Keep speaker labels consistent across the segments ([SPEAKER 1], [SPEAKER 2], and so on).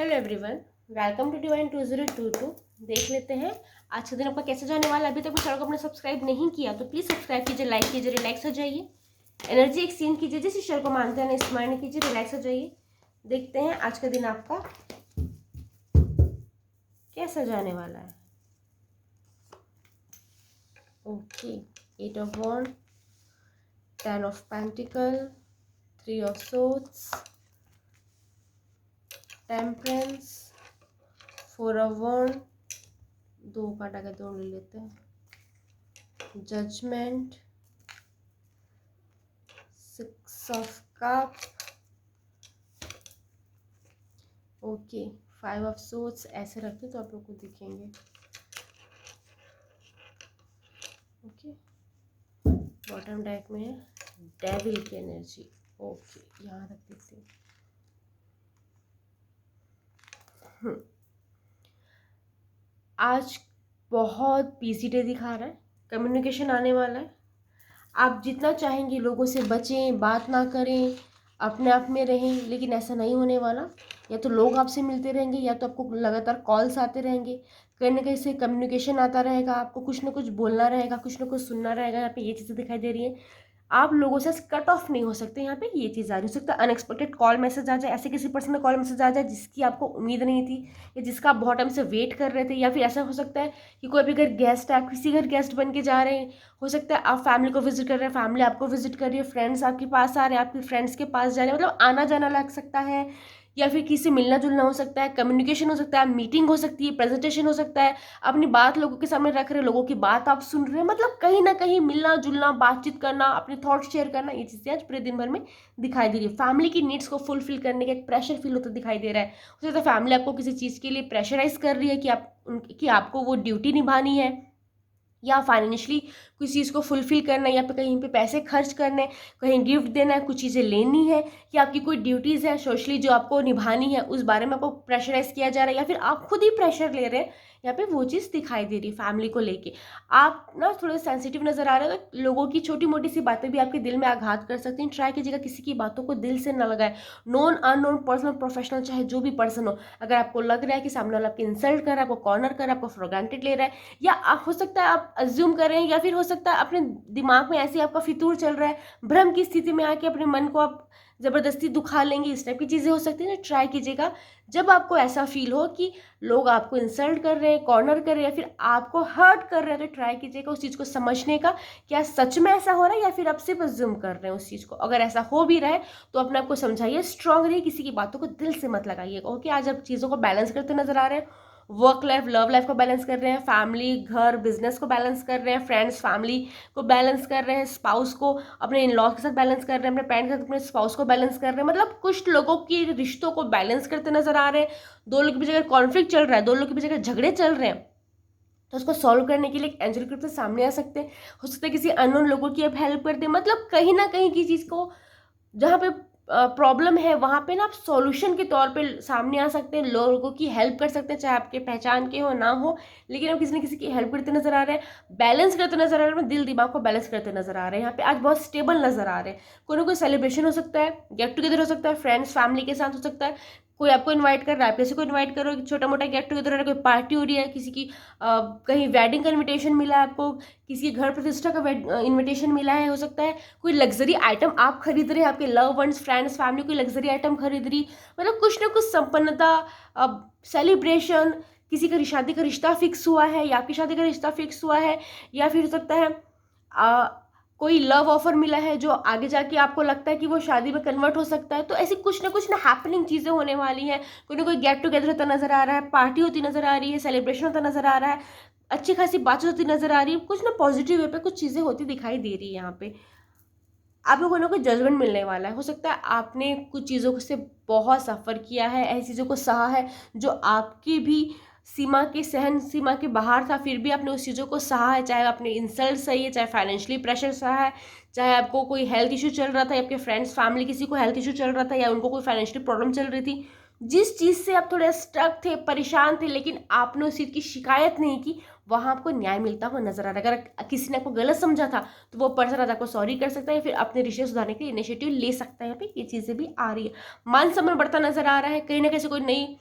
[SPEAKER 1] Hello everyone, welcome to divine 2022। देख लेते हैं आज का दिन आपका कैसे जाने वाला है। अभी तक चैनल को अपने सब्सक्राइब नहीं किया तो प्लीज़ सब्सक्राइब कीजिए, लाइक कीजिए, रिलैक्स हो जाइए, एनर्जी एक्सचेंज कीजिए, जिस ईश्वर को मानते हैं स्मरण कीजिए, रिलैक्स हो जाइए। देखते हैं आज का दिन आपका कैसा जाने वाला है। Okay, 8 of wand, 10 of pentacle, 3 of swords, temperance, 4 of wand, 2 card आगे 2 ले लेते हैं, judgement, 6 of cup, okay, 5 of swords. ऐसे रखते तो आप लोग को दिखेंगे। ओके, बॉटम डेक में है डेविल की एनर्जी। ओके, यहाँ रख देते हैं। आज बहुत बिजी डे दिखा रहा है, कम्युनिकेशन आने वाला है। आप जितना चाहेंगे लोगों से बचें, बात ना करें, अपने आप में रहें, लेकिन ऐसा नहीं होने वाला। या तो लोग आपसे मिलते रहेंगे या तो आपको लगातार कॉल्स आते रहेंगे, कहीं ना कहीं से कम्युनिकेशन आता रहेगा, आपको कुछ ना कुछ बोलना रहेगा, कुछ ना कुछ सुनना रहेगा। यहाँ पे ये चीज़ें दिखाई दे रही हैं। आप लोगों से कट ऑफ नहीं हो सकते। यहाँ पे ये चीज़ आ रही हो सकता है, अनएक्सपेक्टेड कॉल मैसेज आ जाए, ऐसे किसी पर्सन का कॉल मैसेज आ जाए जिसकी आपको उम्मीद नहीं थी या जिसका आप बहुत टाइम से वेट कर रहे थे। या फिर ऐसा हो सकता है कि कोई भी घर गेस्ट है, आप किसी घर गेस्ट बन के जा रहे हैं। हो सकता है आप फैमिली को विजिट कर रहे हैं, फैमिली आपको विजिट कर रही है, फ्रेंड्स आपके पास आ रहे हैं, आपके फ्रेंड्स के पास जा रहे हैं, मतलब आना जाना लग सकता है। या फिर किसी से मिलना जुलना हो सकता है, कम्युनिकेशन हो सकता है, मीटिंग हो सकती है, प्रेजेंटेशन हो सकता है, अपनी बात लोगों के सामने रख रहे, लोगों की बात आप सुन रहे हैं। मतलब कहीं ना कहीं मिलना जुलना, बातचीत करना, अपने थॉट्स शेयर करना, ये चीज़ें आज पूरे दिन भर में दिखाई दे रही है। फैमिली की नीड्स को फुलफिल करने का एक प्रेशर फील होता दिखाई दे रहा है। हो सकता है फैमिली आपको किसी चीज़ के लिए प्रेशराइज कर रही है कि आपको वो ड्यूटी निभानी है, या फाइनेंशियली कुछ चीज़ को फुलफिल करना है, या फिर कहीं पे पैसे खर्च करने, कहीं गिफ्ट देना है, कुछ चीज़ें लेनी है, या आपकी कोई ड्यूटीज़ है सोशली जो आपको निभानी है, उस बारे में आपको प्रेशराइज किया जा रहा है, या फिर आप खुद ही प्रेशर ले रहे हैं। यहाँ पे वो चीज़ दिखाई दे रही है फैमिली को लेके। आप ना थोड़े सेंसिटिव नजर आ रहे हो, तो लोगों की छोटी मोटी सी बातें भी आपके दिल में आघात कर सकती हैं। ट्राई कीजिएगा किसी की बातों को दिल से न लगाए। नॉन अननोन पर्सनल प्रोफेशनल चाहे जो भी पर्सन हो, अगर आपको लग रहा है कि सामने वाला आपकी इंसल्ट कर रहा है, आपको कॉर्नर कर रहा है, आपको फॉर ग्रांटेड ले रहा है, या हो सकता है आप अज्यूम कर रहे हैं, या फिर हो सकता है अपने दिमाग में ऐसे आपका फितूर चल रहा है, भ्रम की स्थिति में आके अपने मन को आप ज़बरदस्ती दुखा लेंगे, इस टाइप की चीज़ें हो सकती हैं। ट्राई कीजिएगा जब आपको ऐसा फील हो कि लोग आपको इंसल्ट कर रहे हैं, कॉर्नर कर रहे हैं, या फिर आपको हर्ट कर रहे हैं, तो ट्राई कीजिएगा उस चीज़ को समझने का, क्या सच में ऐसा हो रहा है या फिर आप सिर्फ अज्यूम कर रहे हैं उस चीज़ को। अगर ऐसा हो भी रहा है तो अपने आप को समझाइए, स्ट्रांग रहिए, किसी की बातों को दिल से मत लगाइएगा। ओके, आज आप चीज़ों को बैलेंस करते नजर आ रहे हैं, वर्क लाइफ लव लाइफ को बैलेंस कर रहे हैं, फैमिली घर बिजनेस को बैलेंस कर रहे हैं, फ्रेंड्स फैमिली को बैलेंस कर रहे हैं, स्पाउस को अपने इन लॉज के साथ बैलेंस कर रहे हैं, अपने पेरेंट्स के साथ अपने स्पाउस को बैलेंस कर रहे हैं। मतलब कुछ लोगों की रिश्तों को बैलेंस करते नजर आ रहे हैं। दो लोग के बीच अगर कॉन्फ्लिक्ट चल रहा है, दो लोग के बीच अगर झगड़े चल रहे हैं, तो उसको सॉल्व करने के लिए एक एंजल ग्रुप से सामने आ सकते हैं। हो सकता है किसी अननोन लोगों की आप हेल्प कर दें। मतलब कहीं ना कहीं की चीज़ को, जहाँ पे प्रॉब्लम है वहाँ पे ना आप सॉल्यूशन के तौर पे सामने आ सकते हैं, लोगों की हेल्प कर सकते हैं, चाहे आपके पहचान के हो ना हो, लेकिन आप किसी न किसी की हेल्प करते नजर आ रहे हैं, बैलेंस करते नजर आ रहे हैं, दिल दिमाग को बैलेंस करते नजर आ रहे हैं। यहाँ पे आज बहुत स्टेबल नजर आ रहे हैं। कोई ना कोई सेलिब्रेशन हो सकता है, गेट टुगेदर हो सकता है, फ्रेंड्स फैमिली के साथ हो सकता है, कोई आपको इन्वाइट कर रहा है, आप किसी को इन्वाइट करो, छोटा मोटा गेट टुगेदर हो रहा है, कोई पार्टी हो रही है, किसी की कहीं वेडिंग का इन्विटेशन मिला है आपको, किसी के घर प्रतिष्ठा का इन्विटेशन मिला है, हो सकता है कोई लग्जरी आइटम आप खरीद रहे हैं, आपके लव वंस फ्रेंड्स फैमिली कोई लग्जरी आइटम खरीद रही। मतलब कुछ ना कुछ संपन्नता, सेलिब्रेशन, किसी का शादी का रिश्ता फिक्स हुआ है या आपकी शादी का रिश्ता फिक्स हुआ है, या फिर हो सकता है कोई लव ऑफर मिला है जो आगे जाके आपको लगता है कि वो शादी में कन्वर्ट हो सकता है। तो ऐसी कुछ ना हैपनिंग चीज़ें होने वाली हैं। कोई ना कोई गेट टुगेदर होता नजर आ रहा है, पार्टी होती नजर आ रही है, सेलिब्रेशन होता नजर आ रहा है, अच्छी खासी बातचीत होती नजर आ रही है, कुछ ना पॉजिटिव वे पे कुछ चीज़ें होती दिखाई दे रही है। यहाँ पे आप लोगों को जजमेंट मिलने वाला है। हो सकता है आपने कुछ चीज़ों से बहुत सफ़र किया है, ऐसी चीज़ों को सहा है जो आपकी भी सीमा के सहन सीमा के बाहर था, फिर भी आपने उस चीज़ों को सहा है। चाहे आपने इंसल्ट सही है, चाहे फाइनेंशियली प्रेशर सहा है, चाहे आपको कोई हेल्थ इशू चल रहा था, या आपके फ्रेंड्स फैमिली किसी को हेल्थ इशू चल रहा था, या उनको कोई फाइनेंशियली प्रॉब्लम चल रही थी, जिस चीज़ से आप थोड़े स्टक थे, परेशान थे, लेकिन आपने उस चीज़ की शिकायत नहीं की, वहाँ आपको न्याय मिलता हुआ नजर आ रहा है। अगर किसी ने आपको गलत समझा था तो वो पर्सन आज आपको सॉरी कर सकता है, या फिर अपने रिश्ते सुधारने के लिए इनिशिएटिव ले सकता है। यहाँ पे ये चीज़ें भी आ रही है। मान सम्मान बढ़ता नजर आ रहा है, कहीं ना कहीं से कोई नई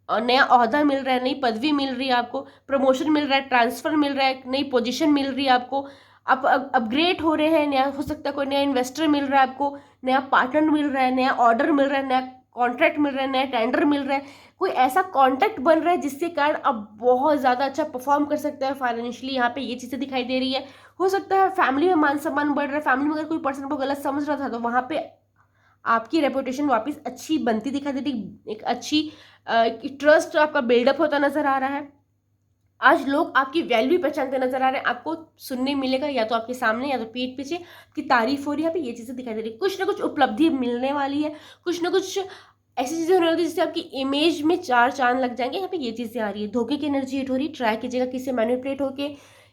[SPEAKER 1] और नया ओहदा मिल रहा है, नई पदवी मिल रही है आपको, प्रमोशन मिल रहा है, ट्रांसफर मिल रहा है, नई पोजीशन मिल रही है आपको, आप अपग्रेड हो रहे हैं, नया हो सकता है कोई नया इन्वेस्टर मिल रहा है आपको, नया पार्टनर मिल रहा है, नया ऑर्डर मिल रहा है, नया कॉन्ट्रैक्ट मिल रहा है, नया टेंडर मिल रहा है, कोई ऐसा कॉन्ट्रैक्ट बन रहा है जिसके कारण आप बहुत ज़्यादा अच्छा परफॉर्म कर सकते हैं फाइनेंशियली। यहाँ पे ये चीज़ें दिखाई दे रही है। हो सकता है फैमिली में मान सम्मान बढ़ रहा है, फैमिली में अगर कोई पर्सन को गलत समझ रहा था तो वहाँ पे आपकी रेपुटेशन वापस अच्छी बनती दिखाई दे रही, एक अच्छी ट्रस्ट आपका बिल्डअप होता नजर आ रहा है। आज लोग आपकी वैल्यू पहचानते नजर आ रहे हैं, आपको सुनने मिलेगा या तो आपके सामने या तो पीठ पीछे आपकी तारीफ हो रही है। यहाँ पे ये चीज़ें दिखाई दे रही है, कुछ ना कुछ उपलब्धि मिलने वाली है, कुछ ना कुछ ऐसी चीज़ें होने वाली है जिससे आपकी इमेज में चार चांद लग जाएंगे। यहाँ पे ये चीज़ें आ रही है, धोखे की एनर्जी हिट हो रही है। ट्राई कीजिएगा किसी से मैनिपुलेट होके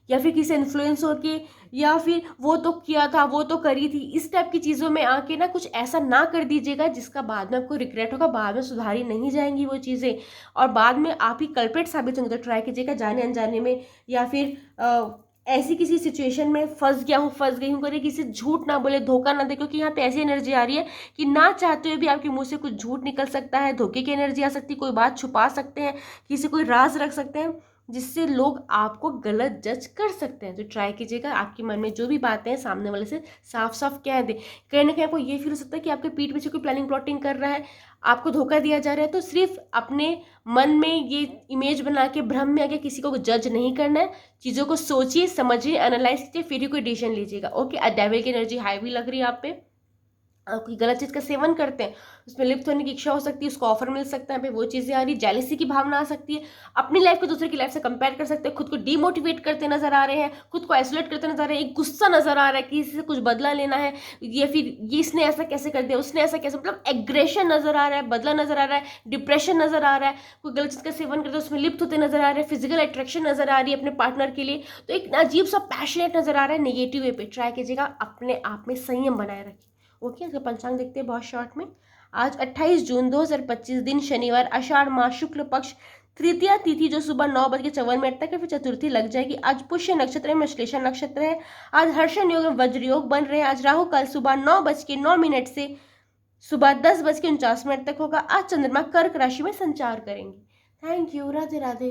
[SPEAKER 1] या फिर किसी इन्फ्लुएंस होके या फिर वो तो किया था वो तो करी थी, इस टाइप की चीज़ों में आके ना कुछ ऐसा ना कर दीजिएगा जिसका बाद में आपको रिग्रेट होगा, बाद में सुधारी नहीं जाएंगी वो चीज़ें और बाद में आप ही कल्प्रेट साबित होंगे। तो ट्राई कीजिएगा जाने अनजाने में या फिर ऐसी किसी सिचुएशन में फंस गया हूँ फंस गई हूँ करे किसी झूठ ना बोले, धोखा ना दे, क्योंकि यहाँ पे ऐसी एनर्जी आ रही है कि ना चाहते हुए भी आपके मुंह से कुछ झूठ निकल सकता है, धोखे की एनर्जी आ सकती है, कोई बात छुपा सकते हैं, किसी कोई राज रख सकते हैं जिससे लोग आपको गलत जज कर सकते हैं। तो ट्राई कीजिएगा आपके मन में जो भी बातें हैं सामने वाले से साफ साफ कह दे। कहीं ना कहीं आपको ये फील हो सकता है कि आपके पीठ पीछे कोई प्लानिंग प्लॉटिंग कर रहा है, आपको धोखा दिया जा रहा है, तो सिर्फ अपने मन में ये इमेज बना के भ्रम में आके किसी को जज नहीं करना है। चीज़ों को सोचिए समझिए एनालाइज कीजिए फिर ही कोई डिसीजन लीजिएगा। ओके, डेविल की एनर्जी हाईवी लग रही है आप पे, कोई गलत चीज़ का सेवन करते हैं उसमें लिप्त होने की इच्छा हो सकती है, उसको ऑफर मिल सकता है, पे वो चीज़ें आ रही, जेलिसी की भावना आ सकती है, अपनी लाइफ को दूसरे की लाइफ से कंपेयर कर सकते हैं, खुद को डीमोटिवेट करते नजर आ रहे हैं, खुद को आइसोलेट करते नजर आ रहे हैं, एक गुस्सा नजर आ रहा है कि इससे कुछ बदला लेना है या फिर ये इसने ऐसा कैसे कर दिया उसने ऐसा कैसे, मतलब एग्रेशन नजर आ रहा है, बदला नजर आ रहा है, डिप्रेशन नजर आ रहा है, कोई गलत चीज़ का सेवन करते उसमें लिप्त होते नजर आ रहे हैं, फिजिकल अट्रैक्शन नजर आ रही है अपने पार्टनर के लिए, तो एक अजीब सा पैशनेट नजर आ रहा है नेगेटिव वे पे। ट्राई कीजिएगा अपने आप में संयम बनाए रखिए। ओके, इसका पंचांग देखते हैं बहुत शॉर्ट में। आज 28 जून 2025 दिन शनिवार, आषाढ़ माह शुक्ल पक्ष तृतीया तिथि जो सुबह 9:54 तक है, फिर चतुर्थी लग जाएगी। आज पुष्य नक्षत्र में श्लेषा नक्षत्र है। आज हर्षण योग में वज्र योग बन रहे हैं। आज राहु काल सुबह 9:09 से सुबह 10:49 तक होगा। आज चंद्रमा कर्क राशि में संचार करेंगे। Thank you, Radhe Radhe.